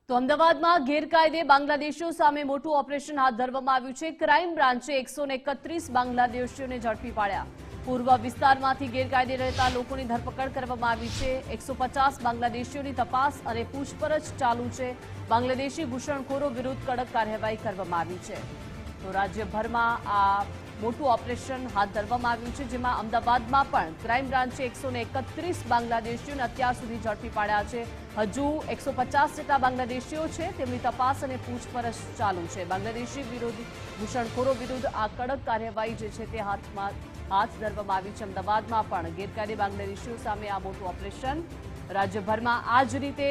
તો અમદાવાદમાં ગેરકાયદે બાંગ્લાદેશીઓ સામે મોટું ઓપરેશન હાથ ધરવામાં આવ્યું છે। ક્રાઇમ બ્રાન્ચે 131 બાંગ્લાદેશીઓને ઝડપી પાડ્યા। પૂર્વ વિસ્તારમાંથી ગેરકાયદે રહેતા લોકોની ધરપકડ કરવામાં આવી છે। 150 બાંગ્લાદેશીઓની તપાસ અને પૂછપરછ ચાલુ છે। બાંગ્લાદેશી ઘૂસણખોરો વિરુદ્ધ કડક કાર્યવાહી કરવામાં આવી છે। તો રાજ્યભરમાં આ મોટું ઓપરેશન હાથ ધરવામાં આવ્યું છે, જેમાં અમદાવાદમાં પણ ક્રાઇમ બ્રાન્ચે 131 બાંગ્લાદેશીઓને અત્યાર સુધી ઝડપી પાડ્યા છે। હજુ 150 જેટલા બાંગ્લાદેશીઓ છે, તેમની તપાસ અને પૂછપરછ ચાલુ છે। બાંગ્લાદેશી વિરુદ્ધ ઘૂસણખોરો વિરુદ્ધ આ કડક કાર્યવાહી જે છે તે હાથ ધરવામાં આવી છે। અમદાવાદમાં પણ ગેરકાયદે બાંગ્લાદેશીઓ સામે આ મોટું ઓપરેશન, રાજ્યભરમાં આ જ રીતે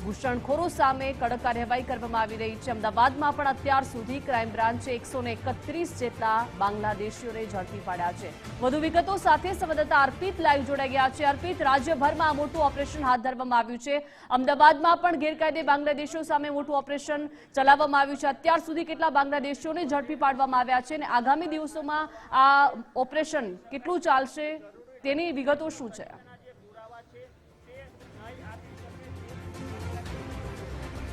ઘૂસણખોરો સામે કડક કાર્યવાહી કરવામાં આવી રહી છે। અમદાવાદમાં પણ અત્યાર સુધી ક્રાઇમ બ્રાન્ચે 131 જેટલા બાંગ્લાદેશીઓને ઝડપી પાડ્યા છે। વધુ વિગતો સાથે સંવાદદાતા અર્પિત લાઈવ જોડાઈ ગયા છે। અર્પિત, રાજ્યભરમાં આ મોટું ઓપરેશન હાથ ધરવામાં આવ્યું છે। અમદાવાદમાં પણ ગેરકાયદે બાંગ્લાદેશીઓ સામે મોટું ઓપરેશન ચલાવવામાં આવ્યું છે। અત્યાર સુધી કેટલા બાંગ્લાદેશીઓને ઝડપી પાડવામાં આવ્યા છે અને આગામી દિવસોમાં આ ઓપરેશન કેટલું ચાલશે તેની વિગતો શું છે?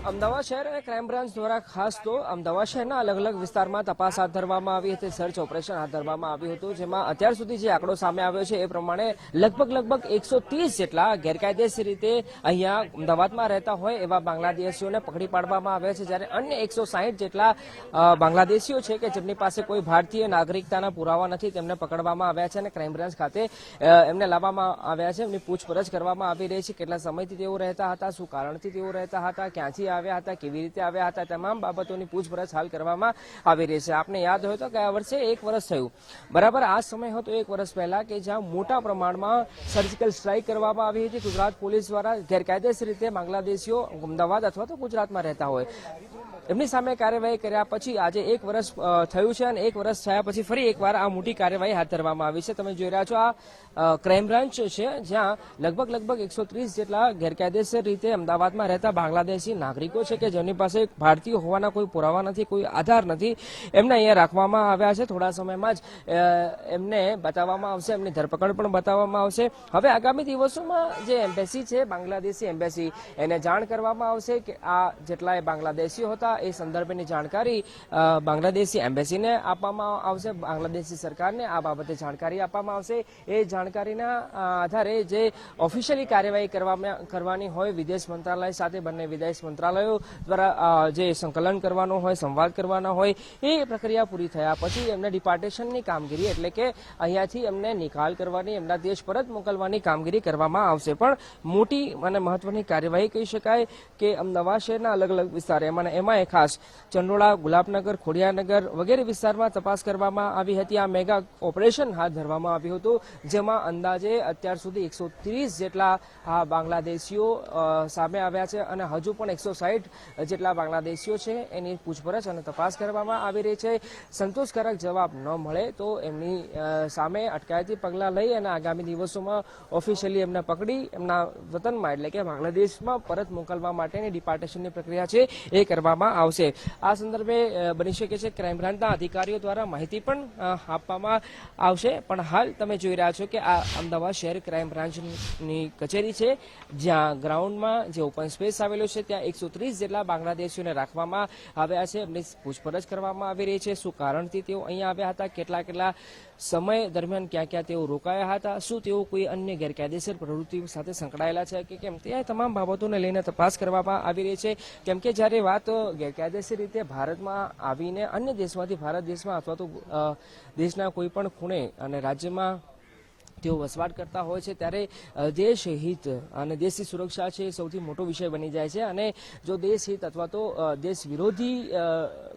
અમદાવાદ શહેર અને ક્રાઇમ બ્રાન્ચ દ્વારા ખાસ તો અમદાવાદ શહેરના અલગ અલગ વિસ્તારમાં તપાસ હાથ ધરવામાં આવી હતી, સર્ચ ઓપરેશન હાથ ધરવામાં આવ્યું હતું, જેમાં અત્યાર સુધી જે આંકડો સામે આવ્યો છે એ પ્રમાણે લગભગ 130 જેટલા ગેરકાયદેસર રીતે અહીંયા અમદાવાદમાં રહેતા હોય એવા બાંગ્લાદેશીઓને પકડી પાડવામાં આવ્યા છે, જ્યારે અન્ય 160 જેટલા બાંગ્લાદેશીઓ છે કે જેમની પાસે કોઈ ભારતીય નાગરિકતાના પુરાવા નથી તેમને પકડવામાં આવ્યા છે અને ક્રાઇમ બ્રાન્ચ ખાતે એમને લાવવામાં આવ્યા છે। એમની પૂછપરછ કરવામાં આવી રહી છે, કેટલા સમયથી તેઓ રહેતા હતા, શું કારણથી તેઓ રહેતા હતા, ક્યાંથી આવ્યા હતા, કેવી રીતે આવ્યા હતા, તમામ બાબતોની પૂછપરછ હાલ કરવામાં આવી રહી છે। આપને યાદ હોય તો ગયા વર્ષે 1 વર્ષ થયું, બરાબર આ સમય હતો 1 વર્ષ પહેલા કે જ્યાં મોટા પ્રમાણમાં સર્જિકલ સ્ટ્રાઇક કરવામાં આવી હતી ગુજરાત પોલીસ દ્વારા। ગેરકાયદેસર રીતે બાંગ્લાદેશીઓ અમદાવાદ અથવા તો ગુજરાતમાં રહેતા હોય એમની સામે કાર્યવાહી કર્યા પછી આજે 1 વર્ષ થયું છે અને 1 વર્ષ થયા પછી ફરી એકવાર આ મોટી કાર્યવાહી હાથ ધરવામાં આવી છે। તમે જોઈ રહ્યા છો આ ક્રાઇમ બ્રાન્ચ છે, જ્યાં લગભગ 130 જેટલા ગેરકાયદેસર રીતે અમદાવાદમાં રહેતા બાંગ્લાદેશી નાગરિકો છે કે જેમની પાસે ભારતીય હોવાના કોઈ પુરાવા નથી, કોઈ આધાર નથી, એમને અહીંયા રાખવામાં આવ્યા છે। થોડા સમયમાં જ એમને બતાવવામાં આવશે, એમની ધરપકડ પણ બતાવવામાં આવશે। હવે આગામી દિવસોમાં જે એમ્બેસી છે, બાંગ્લાદેશી એમ્બેસી, એને જાણ કરવામાં આવશે કે આ જેટલા બાંગ્લાદેશીઓ હતા એ સંદર્ભેની જાણકારી બાંગ્લાદેશી એમ્બેસીને આપવામાં આવશે, બાંગ્લાદેશી સરકારને આ બાબતે જાણકારી આપવામાં આવશે। એ જાણકારીના આધારે જે ઓફિશિયલી કાર્યવાહી કરવાની હોય વિદેશ મંત્રાલય સાથે, બંને વિદેશ મંત્રાલયો દ્વારા જે સંકલન કરવાનો હોય, સંવાદ કરવાનો હોય, એ પ્રક્રિયા પૂરી થયા પછી એમને ડિપાર્ટેશનની કામગીરી એટલે કે અહીંયાથી એમને નિકાલ કરવાની, એમના દેશ પરત મોકલવાની કામગીરી કરવામાં આવશે। પણ મોટી અને મહત્વની કાર્યવાહી કહી શકાય કે અમદાવાદ શહેરના અલગ અલગ વિસ્તાર એમાં ખાસ ચંડોળા, ગુલાબનગર, ખોડિયારનગર વગેરે વિસ્તારમાં તપાસ કરવામાં આવી હતી। આ મેગા ઓપરેશન હાથ ધરવામાં આવ્યું હતું, જેમાં અંદાજે અત્યાર સુધી 130 જેટલા બાંગ્લાદેશીઓ સામે આવ્યા છે અને હજુ પણ 160 જેટલા બાંગ્લાદેશીઓ છે એની પૂછપરછ અને તપાસ કરવામાં આવી રહી છે। સંતોષકારક જવાબ ન મળે તો એમની સામે અટકાયતી પગલાં લઈ અને આગામી દિવસોમાં ઓફિશિયલી એમને પકડી એમના વતનમાં એટલે કે બાંગ્લાદેશમાં પરત મોકલવા માટેની ડિપાર્ટેશનની પ્રક્રિયા છે એ કરવામાં આવશે। આ સંદર્ભે બની શકે છે ક્રાઇમ બ્રાન્ચના અધિકારીઓ દ્વારા માહિતી પણ આપવામાં આવશે। પણ હાલ તમે જોઈ રહ્યા છો કે આ અમદાવાદ શહેર ક્રાઇમ બ્રાન્ચની કચેરી છે, જ્યાં ગ્રાઉન્ડમાં જે ઓપન સ્પેસ આવેલો છે ત્યાં 130 જેટલા બાંગ્લાદેશીઓને રાખવામાં આવ્યા છે, એમની પૂછપરછ કરવામાં આવી રહી છે, શું કારણથી તેઓ અહીંયા આવ્યા હતા, કેટલા સમય દરમિયાન ક્યાં તેઓ રોકાયા હતા, શું તેઓ કોઈ અન્ય ગેરકાયદેસર પ્રવૃત્તિ સાથે સંકળાયેલા છે કે કેમ, તે તમામ બાબતોને લઈને તપાસ કરવામાં આવી રહી છે। કેમ કે જ્યારે વાત ગેરકાયદેસર રીતે ભારતમાં આવીને અન્ય દેશમાંથી ભારત દેશમાં અથવા તો દેશના કોઈ પણ ખૂણે અને રાજ્યમાં તેઓ વસવાટ કરતા હોય છે ત્યારે દેશ હિત અને દેશની સુરક્ષા છે એ સૌથી મોટો વિષય બની જાય છે। અને જો દેશ હિત અથવા તો દેશ વિરોધી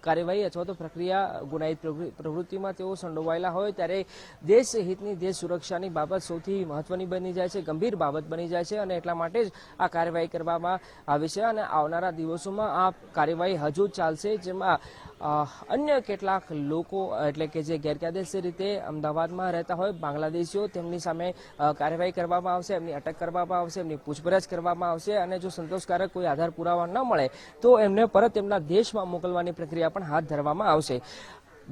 કાર્યવાહી અથવા તો પ્રક્રિયા ગુનાહિત પ્રવૃત્તિમાં તેઓ સંડોવાયેલા હોય ત્યારે દેશ હિતની, દેશ સુરક્ષાની બાબત સૌથી મહત્વની બની જાય છે, ગંભીર બાબત બની જાય છે અને એટલા માટે જ આ કાર્યવાહી કરવામાં આવી છે અને આવનારા દિવસોમાં આ કાર્યવાહી હજુ ચાલશે, જેમાં અન્ય કેટલાક લોકો એટલે કે જે ગેરકાયદેસર રીતે અમદાવાદમાં રહેતા હોય બાંગ્લાદેશીઓ તેમની સામે કાર્યવાહી કરવામાં આવશે, એમની અટક કરવામાં આવશે, એમની પૂછપરછ કરવામાં આવશે અને જો સંતોષકારક કોઈ આધાર પુરાવા ન મળે તો એમને પરત તેમના દેશમાં મોકલવાની પ્રક્રિયા પણ હાથ ધરવામાં આવશે।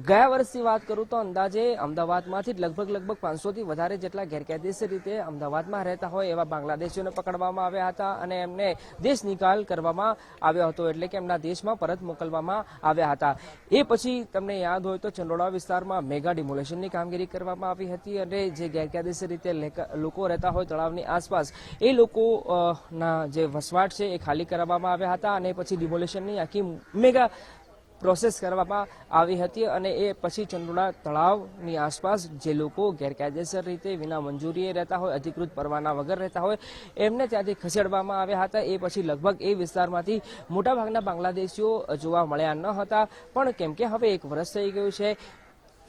ગયા વર્ષની વાત કરું તો અંદાજે અમદાવાદમાંથી જ લગભગ 500 થી વધારે જેટલા ગેરકાયદેસર રીતે અમદાવાદમાં રહેતા હોય એવા બાંગ્લાદેશીઓને પકડવામાં આવ્યા હતા અને એમને દેશ નિકાલ કરવામાં આવ્યો હતો, એટલે કે એમના દેશમાં પરત મોકલવામાં આવ્યા હતા. એ પછી તમને યાદ હોય તો ચંડોળા વિસ્તારમાં મેગા ડિમોલેશનની કામગીરી કરવામાં આવી હતી અને જે ગેરકાયદેસર રીતે લોકો રહેતા હોય તળાવની આસપાસ એ લોકો ના જે વસવાટ છે એ ખાલી કરવામાં આવ્યા હતા અને પછી ડિમોલેશનની આખી મેગા પ્રોસેસ કરવામાં આવી હતી અને એ પછી ચંડોળા તળાવની આસપાસ જે લોકો ગેરકાયદેસર રીતે વિના મંજૂરીએ રહેતા હોય, અધિકૃત પરવાના વગર રહેતા હોય, એમને ત્યાંથી ખસેડવામાં આવ્યા હતા. એ પછી લગભગ એ વિસ્તારમાંથી મોટાભાગના બાંગ્લાદેશીઓ જોવા મળ્યા ન હતા, પણ કેમ કે હવે 1 વર્ષ થઈ ગયું છે,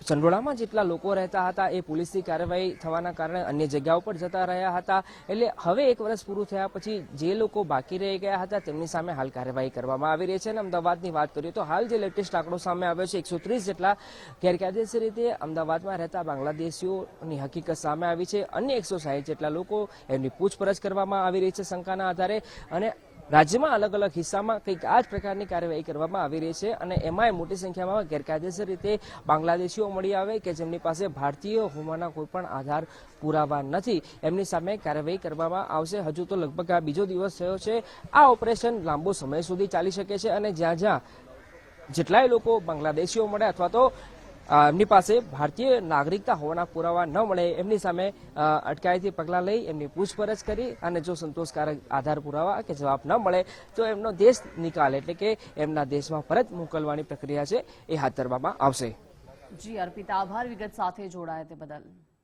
ચંડોળામાં જેટલા લોકો રહેતા હતા એ પોલીસની કાર્યવાહી થવાના કારણે અન્ય જગ્યાઓ પર જતા રહ્યા હતા, એટલે હવે 1 વર્ષ પૂરું થયા પછી જે લોકો બાકી રહી ગયા હતા તેમની સામે હાલ કાર્યવાહી કરવામાં આવી રહી છે. અને અમદાવાદની વાત કરીએ તો હાલ જે લેટેસ્ટ આંકડો સામે આવ્યો છે 130 જેટલા ગેરકાયદેસર રીતે અમદાવાદમાં રહેતા બાંગ્લાદેશીઓની હકીકત સામે આવી છે. અન્ય 160 જેટલા લોકો એમની પૂછપરછ કરવામાં આવી રહી છે શંકાના આધારે, અને રાજ્યમાં અલગ હિસ્સામાં કંઈક આ જ પ્રકારની કાર્યવાહી કરવામાં આવી રહી છે અને એમાંય મોટી સંખ્યામાં ગેરકાયદેસર રીતે બાંગ્લાદેશીઓ મળી આવે કે જેમની પાસે ભારતીય હોવાના કોઈ પણ આધાર પુરાવા નથી, એમની સામે કાર્યવાહી કરવામાં આવશે. હજુ તો લગભગ આ બીજો દિવસ થયો છે. આ ઓપરેશન લાંબો સમય સુધી ચાલી શકે છે અને જ્યાં જેટલાય લોકો બાંગ્લાદેશીઓ મળે અથવા તો એમની પાસે ભારતીય નાગરિકતા હોવાના પુરાવા ન મળે એમની સામે અટકાયતી પગલાં લઈ એમની પૂછપરછ કરી અને જો સંતોષકારક આધાર પુરાવા કે જવાબ ન મળે તો એમનો દેશ નિકાલ એટલે કે એમના દેશમાં પરત મોકલવાની પ્રક્રિયા છે એ હાથ ધરવામાં આવશે. જી અર્પિતા, આભાર વિગત સાથે જોડાયા તે બદલ.